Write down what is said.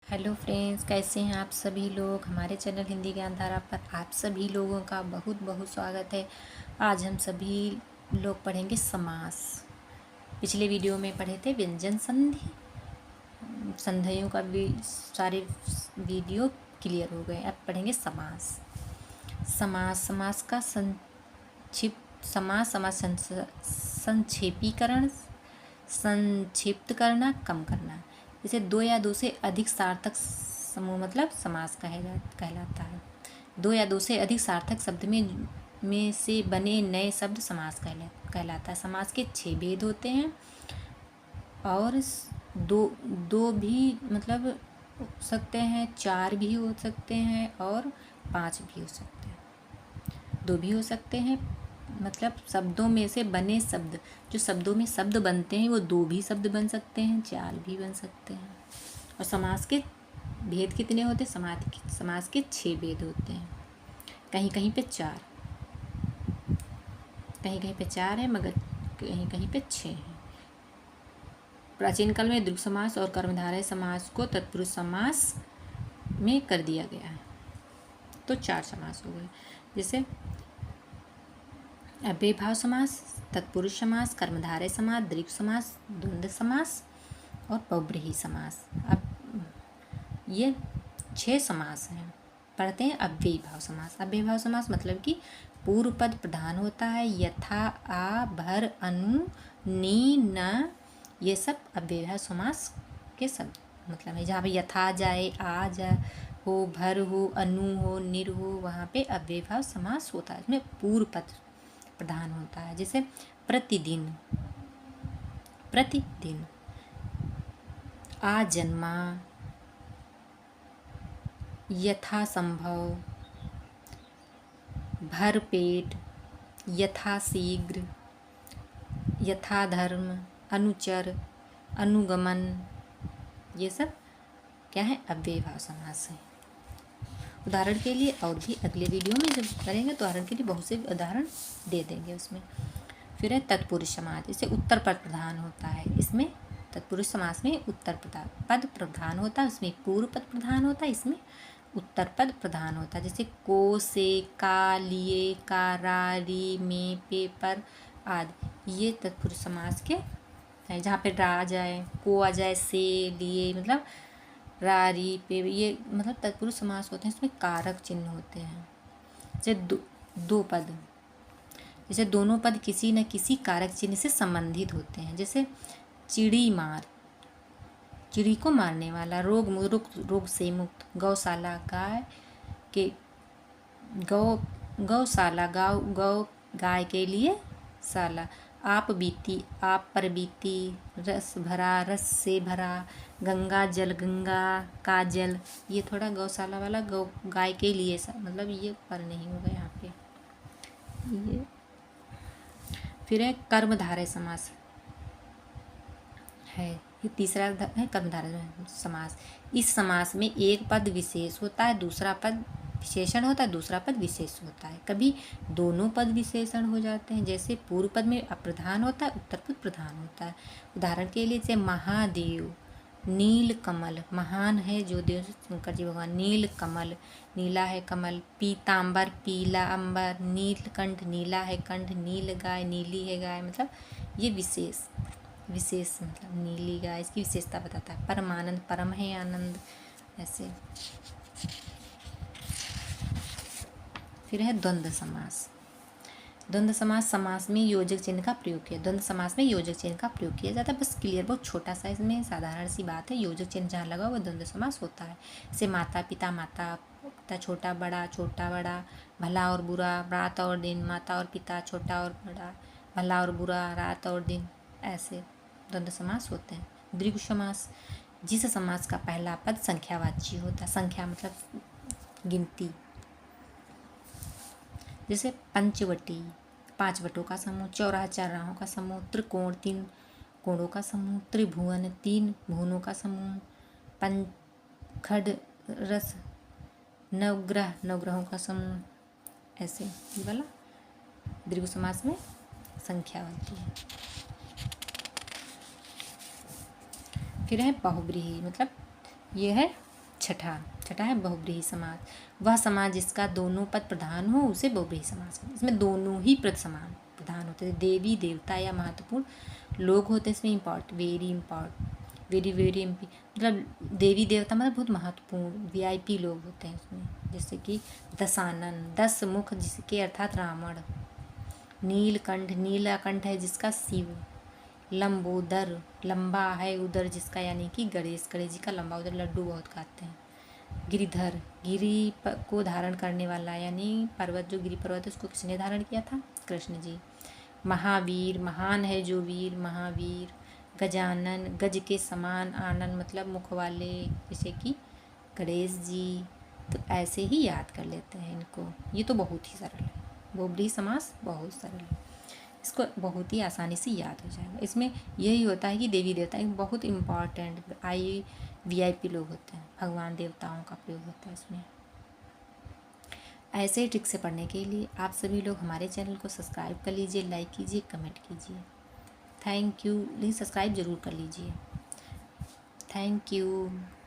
Hello friends, कैसे हैं आप सभी लोग। हमारे चैनल हिंदी ज्ञान धारा पर आप सभी लोगों का बहुत बहुत स्वागत है। आज हम सभी लोग पढ़ेंगे समास। पिछले वीडियो में पढ़े थे व्यंजन संधि, संधियों का भी सारे वीडियो क्लियर हो गए। अब पढ़ेंगे समास। समास समास का संक्षिप्त समास समास संक्षेपीकरण, संक्षिप्त करना, कम करना। जैसे दो या दो से अधिक सार्थक समूह मतलब समास कहलाता है। दो या दो से अधिक सार्थक शब्द में से बने नए शब्द समास कहलाता है। समास के 6 भेद होते हैं और दो दो भी मतलब हो सकते हैं, 4 भी हो सकते हैं और 5 भी हो सकते हैं। 2 भी हो सकते हैं, मतलब शब्दों में से बने शब्द, जो शब्दों में शब्द बनते हैं वो 2 भी शब्द बन सकते हैं, 4 भी बन सकते हैं। और समास के भेद कितने होते हैं? समास के 6 भेद होते हैं। कहीं कहीं पे 4, कहीं कहीं पे 4 है, मगर कहीं कहीं पे 6 हैं। प्राचीन काल में द्विगु समास और कर्मधारय समास को तत्पुरुष समास में कर दिया गया है, तो 4 समास हो गए। जैसे अव्ययीभाव समास, तत्पुरुष समास, कर्मधारय समास, द्विगु समास, द्वंद्व समास और बहुब्रीहि समास। अब ये 6 समास हैं। पढ़ते हैं अव्ययीभाव समास। अव्ययीभाव समास मतलब कि पूर्व पद प्रधान होता है। यथा, आ, भर, अनु, नी, न, ये सब अव्ययीभाव समास के शब्द मतलब है। जहाँ पे यथा जाए, आ जा हो, भर हो, अनु हो, निर हो, वहाँ पे अव्ययीभाव समास होता है। इसमें पूर्व पद प्रधान होता है। जैसे प्रतिदिन, प्रतिदिन, आ जन्मा, यथा संभव, भरपेट, यथाशीघ्र, यथाधर्म, अनुचर, अनुगमन, ये सब क्या है? अव्ययीभाव समास है। उदाहरण के लिए और भी अगले वीडियो में जब करेंगे तो उदाहरण के लिए बहुत से उदाहरण दे देंगे उसमें। फिर है तत्पुरुष समास। इसे उत्तर पद प्रधान होता है। इसमें तत्पुरुष समास में उत्तर पद प्रधान होता है, उसमें पूर्व पद प्रधान होता है, इसमें उत्तर पद प्रधान होता है। जैसे को, से, का, लिए, का, रा, री, में, पे, पर आदि, ये तत्पुरुष समास के है। जहाँ पे रा आ जाए, को आ जाए, से, लिए मतलब रा, री, पे, ये मतलब तत्पुरुष समास होते हैं। इसमें कारक चिन्ह होते हैं। जैसे दो पद, जैसे दोनों पद किसी न किसी कारक चिन्ह से संबंधित होते हैं। जैसे चिड़ी मार, चिड़ी को मारने वाला, रोग से मुक्त, गौशाला, गाय के गौशाला, गौ गाय के लिए शाला, आप बीती, आप पर बीती, रस भरा, रस से भरा, गंगा जल, गंगा का जल, ये थोड़ा गौशाला वाला गाय के लिए मतलब ये पर नहीं होगा यहाँ पे। ये फिर है कर्मधारय समास है। ये तीसरा है कर्मधारय समास। इस समास में एक पद विशेष होता है, दूसरा पद विशेषण होता है, दूसरा पद विशेष होता है। कभी दोनों पद विशेषण हो जाते हैं। जैसे पूर्व पद में अप्रधान होता है, उत्तर पद प्रधान होता है। उदाहरण के लिए जैसे महादेव, नील कमल, महान है जो देव शंकर जी भगवान। नील कमल, नीला है कमल। पीताम्बर, पीला अंबर। नीलकंठ, नीला है कंठ। नील गाय, नीली है गाय, मतलब ये विशेष मतलब नीली गाय, इसकी विशेषता बताता है। परमानंद, परम है आनंद, ऐसे। फिर है द्वंद्व समास। द्वंद्व समास में योजक चिन्ह का प्रयोग किया। द्वंद्व समास में योजक चिन्ह का प्रयोग किया जाता है। बस क्लियर, बहुत छोटा सा इसमें साधारण सी बात है। योजक चिन्ह जहाँ लगा हुआ द्वंद्व समास होता है। जैसे माता पिता, माता पिता, छोटा बड़ा, छोटा बड़ा, भला और बुरा, रात और दिन, माता और पिता, छोटा और बड़ा, भला और बुरा, रात और दिन, ऐसे द्वंद्व समास होते हैं। द्विगु समास, जिस समास का पहला पद संख्यावाची होता है। संख्या मतलब गिनती। जैसे पंचवटी, 5 वटों का समूह। चौराहा, 4 राहों का समूह। त्रिकोण, 3 कोणों का समूह। त्रिभुवन, 3 भुवनों का समूह। पंखड रस, नवग्रह, नवग्रहों का समूह, ऐसे ये वाला द्विगु समास में संख्या होती है। फिर है बहुब्रीहि, मतलब ये है छठा है बहुव्रीहि समास। वह समास जिसका दोनों पद प्रधान हो उसे बहुव्रीहि समास कहते हैं। इसमें दोनों ही पद समान प्रधान होते हैं। देवी देवता या महत्वपूर्ण लोग होते हैं इसमें वेरी मतलब देवी देवता मतलब बहुत महत्वपूर्ण VIP लोग होते हैं इसमें, जैसे कि दशानन 10 मुख जिसके अर्थात रावण। नीलकंठ नीलकंठ है जिसका शिव। लंबोदर लंबा है उदर जिसका यानी कि गणेश जी का लंबा उदर, लड्डू बहुत खाते हैं। गिरिधर को धारण करने वाला यानी पर्वत, जो गिरि पर्वत है उसको किसने धारण किया था? कृष्ण जी। महावीर महान है जो वीर, महावीर। गजानन गज के समान, आनन मतलब मुख वाले, जैसे कि गणेश जी। तो ऐसे ही याद कर लेते हैं इनको। ये तो बहुत ही सरल है, बहुव्रीहि समास बहुत सरल है, इसको बहुत ही आसानी से याद हो जाएगा। इसमें यही होता है कि देवी देवता बहुत इम्पॉर्टेंट VIP लोग होते हैं, भगवान देवताओं का प्रयोग होता है इसमें। ऐसे ट्रिक से पढ़ने के लिए आप सभी लोग हमारे चैनल को सब्सक्राइब कर लीजिए, लाइक कीजिए, कमेंट कीजिए। Thank you. प्लीज़ सब्सक्राइब ज़रूर कर लीजिए। Thank you.